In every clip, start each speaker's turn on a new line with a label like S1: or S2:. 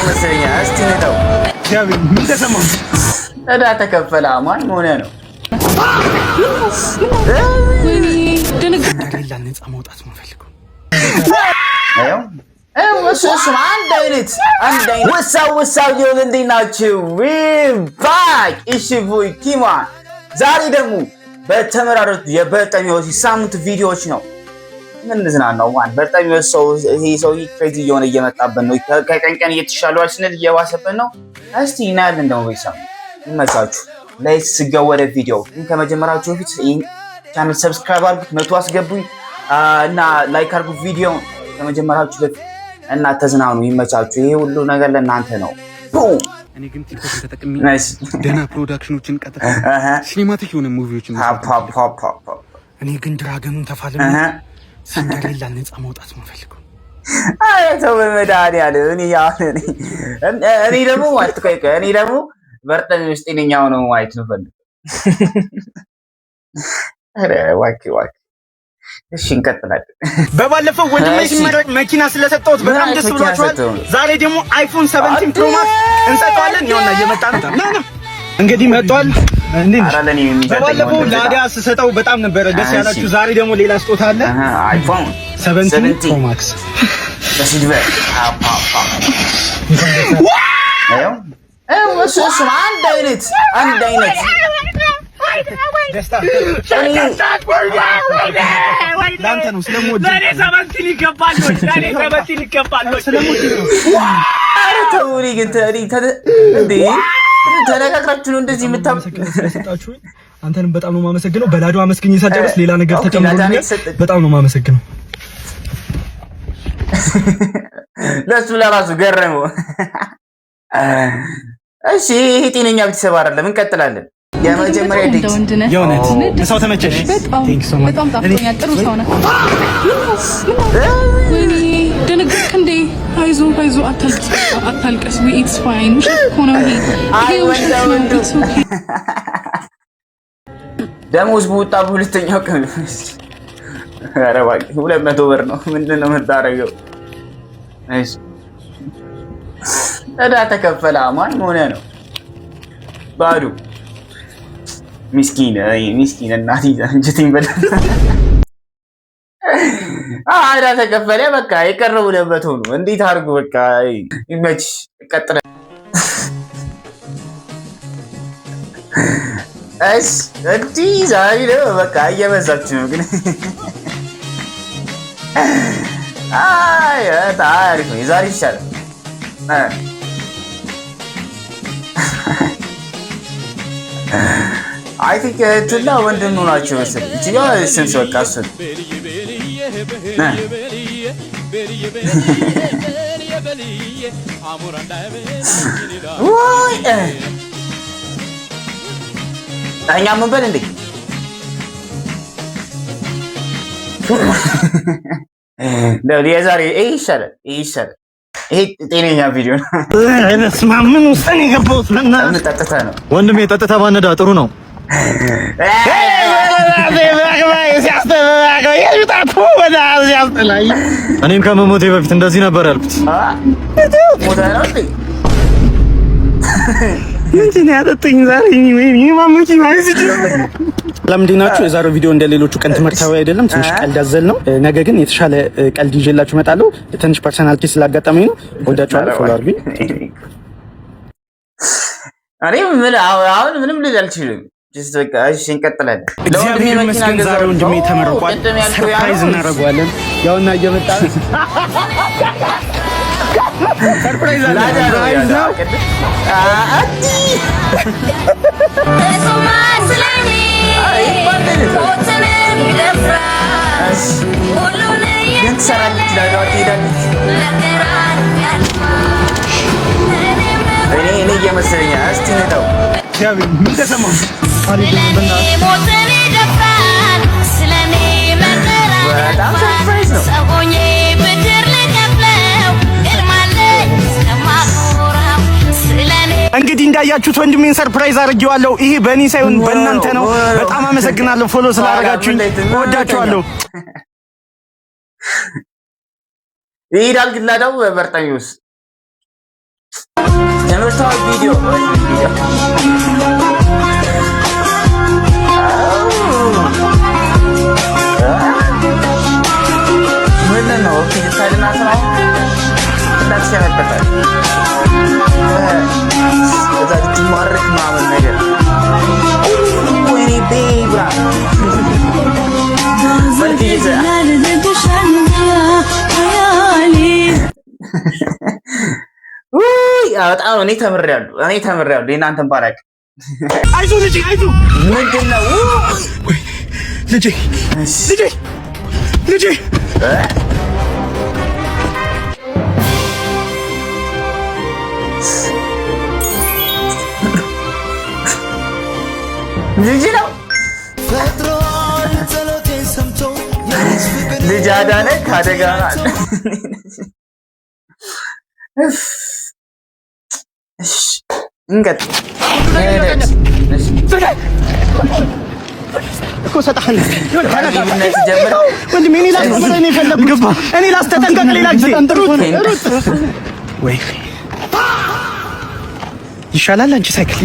S1: እየመሰለኝ እስቲ ነው
S2: ያብኝ ምን ተሰማው?
S1: እዳ ተከፈለ አማን ሆነ ነው
S3: ወይኔ ደነገጥ
S2: ከሌላ ነፃ መውጣት ማፈልገው
S1: ወሰስ አንድ አይነት ወሳው ይሁን እንዲናችሁ ባክ እሺ ቮይ ኪማ ዛሬ ደግሞ በተመራረጡ የበርጠሚዎች ሳምንት ቪዲዮዎች ነው ምን ዝናናው ማን በርጠሚዎች ይሄ ሰው ክሬዚ እየሆነ እየመጣበት ነው ከቀን ቀን እየተሻለው ስንል እየዋሰበት ነው እስቲ እናያለን ደግሞ በሳም ይመቻችሁ ሌትስ ጎ ወደ ቪዲዮ ከመጀመራችሁ በፊት ይሄን ቻናል ሰብስክራይብ አድርጉት መቶ አስገቡኝ እና ላይክ አድርጉ ቪዲዮ ከመጀመራችሁ በፊት እና ተዝናኑ ይመቻችሁ ይሄ ሁሉ ነገር ለእናንተ ነው
S2: እኔ ግን ቲክቶክ ተጠቅሜ ደና ፕሮዳክሽኖችን ቀጥታ ሲኒማቲክ የሆነ ሙቪዎችን እኔ ግን ድራገኑን ተፋልሜ ሲንደሬላ ነፃ መውጣት ማፈልገው
S1: አይ ተው በመዳን እኔ ደግሞ አትቆይ እኔ ደግሞ በርጠን ውስጥ እኛው ነው ማየት ነው ፈልግ አረ ዋኪ እሺ እንቀጥላለን
S2: በባለፈው ወንድሜ ሲመረቅ መኪና ስለሰጠሁት በጣም ደስ ብሏቸዋል ዛሬ ደግሞ አይፎን 17 ፕሮ ማክስ እንሰጣለን ይሆንና እየመጣ ነው ና እንግዲህ መጥቷል በባለፈው ላዳ ስሰጠው በጣም ነበር ደስ ያላችሁ ዛሬ ደግሞ ሌላ ስጦታ አለ
S1: አይፎን
S2: 17 ፕሮ ማክስ
S1: በሲልቨር ወሰስ አንድ አይነት
S2: ደስታ ላንተ ነው ስለሞድ
S4: ለኔ 17 ይገባል ስለሞድ
S1: አረ ተውሪ ግን እንዴ ተነካክራችሁ ነው እንደዚህ የምታመሰግኑት
S2: አንተንም በጣም ነው ማመሰግነው በላዶ አመስግኝ ሳጨርስ ሌላ ነገር ተጨምሮልኝ በጣም ነው ማመሰግነው
S1: ለሱ ለራሱ ገረመው እሺ ይሄ ጤነኛ ቤተሰብ አይደለም እንቀጥላለን የመጀመሪያ ዲክስ
S2: የሆነት ሰው ተመቸሽ
S3: በጣም ታፍቶኛል ጥሩ ሰው ነህ ወይኔ ደነገጥክ እንዴ አይዞ አታልቀስ ኢትስ ፋይን ውሸት እኮ ነው ይሄ ውሸት ነው
S1: ደሞዝ በወጣ በሁለተኛው ቀን ኧረ እባክህ 200 ብር ነው ምንድነው የምታረገው እሺ እዳ ተከፈለ አማን ሆነ ነው ባዱ ምስኪን እናት እንጀቴን በላ እዳ ተከፈለ በቃ የቀረው ለበት ሆኖ እንዴት አድርጎ በቃ ይመች ቀጥለ እሺ እንዴ ዛሬ ነው በቃ እየበዛችሁ ነው ግን አይ ታሪፍ ነው ዛሬ ይሻላል አይ ቲንክ እህትና ወንድም ናቸው መሰለኝ እቺ ጋር ስንት በቃ እሱን ወይ እኛ ምን በል እንዴ የዛሬ ይሻላል ይሄ ጤነኛ ቪዲዮ ነው
S2: ለስማምን ውስጥ የገባሁት ለምን
S1: ጠጥታ ነው
S2: ወንድሜ ጠጥታ ባነዳ ጥሩ ነው እኔም ከመሞቴ በፊት እንደዚህ ነበር ያልኩት
S1: ሞታ ነው እንዴ
S2: ምንድን ያጠጡኝ ዛሬ ወይኔ ማሙቂ ማለት ይችላል ለምንድናችሁ የዛሬው ቪዲዮ እንደሌሎቹ ቀን ትምህርታዊ አይደለም ትንሽ ቀልድ አዘል ነው ነገ ግን የተሻለ ቀልድ ይዤላችሁ እመጣለሁ ትንሽ ፐርሰናሊቲ ስላጋጠመኝ ነው ወዳችኋለሁ ፎሎ አድርጉኝ
S1: እኔ አሁን ምንም ልል አልችልም ጀስት በቃ እሺ እንቀጥላለን
S2: ለወንድሜ መኪና ገዛው ወንድሜ ተመርቋል ሰርፕራይዝ እናደርገዋለን ያውና እየመጣ ሰርፕራይዝ ነው
S1: አዲ ግን ትሰራለች ዳዳዋ ትሄዳለች እኔ እየመሰለኝ እስቲ ነው
S2: ያብኝ ምን ተሰማው?
S1: በጣም ሰርፕራይዝ ነው
S2: እንግዲህ እንዳያችሁት ወንድሜን ሰርፕራይዝ አድርጌዋለሁ። ይሄ በእኔ ሳይሆን በእናንተ ነው። በጣም አመሰግናለሁ ፎሎ ስላደረጋችሁኝ። እወዳችኋለሁ።
S1: ይሄዳል ግን ላዳው በርጠሚውስ ትምህርታዊ ቪዲዮ ምንድን ነው? ፊዚካልና ስራው እንዳትሸመበታል እዛ ልትማርክ ምናምን ነገር ወይኔ ቤብራ በጣም እኔ ተምሬያለሁ። የእናንተን ባላቅ
S2: አይዞህ ልጄ አይዞህ።
S1: ምንድን ነው
S2: ልጄ
S1: ልጅ ነው ልጅ አዳነ ከአደጋ እንቀጥል
S2: እኮ ሰጣኸኝ ወንድሜ። እኔ ላስተጠንቀቅ ሌላ ጊዜ ወይ ይሻላል። አንቺ ሳይክል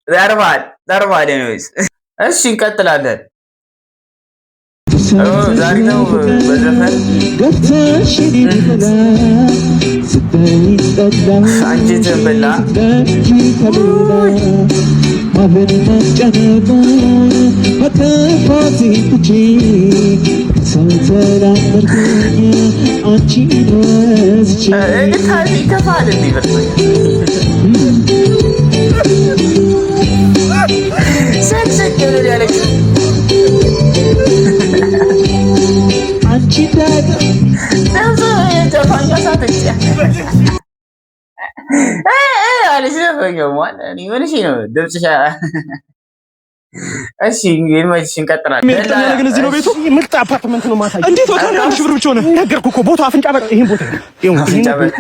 S1: ዘርባል። እሺ እንቀጥላለን። ዛሬ ነው በዘፈን አንጀትን በላ ይከፋል ሰክሰክ ያለች እሺ እንግዲህ እንቀጥላለን።
S2: ግን እዚህ ነው ቤቱ። ምርጥ አፓርትመንት ነው። ማታ እንዴት ወጣ? አንድ ሺህ ብር ብቻ ነው ነገርኩህ እኮ ቦታው አፍንጫ በር። ይሄን ቦታ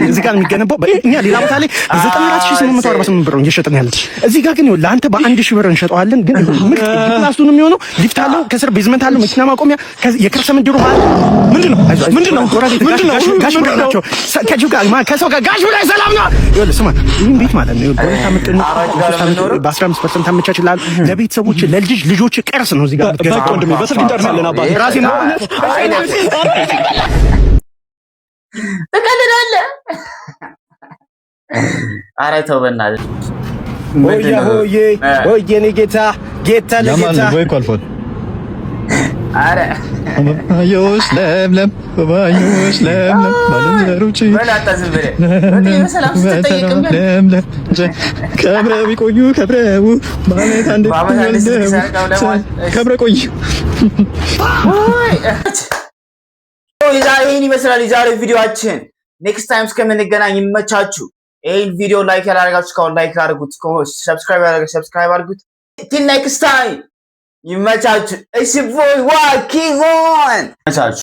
S2: እዚህ ጋር የሚገነባው እኛ ሌላ ቦታ ላይ 94848 ብር ነው እየሸጥን ያለች። እዚህ ጋር ግን ለአንተ በ1 ሺህ ብር እንሸጠዋለን። ግን ምርጥ ክላስ ነው የሚሆነው። ሊፍት አለው፣ ከስር ቤዝመንት አለው፣ መኪና ማቆሚያ፣ የከርሰ ምድሩ ማለት ምንድነው ጋሽ ብር ናቸው። ከጂው ጋር ከሰው ጋር ጋሽ ብር ሰላም ነው። ይኸውልህ ስማ፣ ይሄን ቤት ማለት ነው በ15% አመቻችልሃል ለቤተሰቦች ልጆች ቀርስ ነው። እዚህ ጋር በቃ ወንድሜ በስልክ እንጠርሳለን። አባቴ ራሴ ነው
S1: ተቀልዳለህ። ኧረ ተው በእናትህ።
S2: ኦዬ እኔ ጌታ ለጌታ
S5: ወይ ኮልፎን
S1: ኧረ
S5: ባዮሽ ለምለም ባለንጀሮቼ
S1: በላጣዝም ብለህ በሰላም ስትጠይቅም
S5: ለምለም ከብረው ይቆዩ ከብረው ማለት አንድ ከብረው ቆዩ።
S1: ይሄን ይመስላል የዛሬው ቪዲዮአችን። ኔክስት ታይም እስከምንገናኝ ይመቻችሁ። ይሄን ቪዲዮ ላይክ ያላደረጋችሁ እስካሁን ላይክ አድርጉት፣ ሰብስክራይብ ያላደረጋችሁ ሰብስክራይብ አድርጉት። ቲል ኔክስት ታይም ይመቻችሁ። እሺ ቦይ ዋኪ ኦን ይመቻችሁ።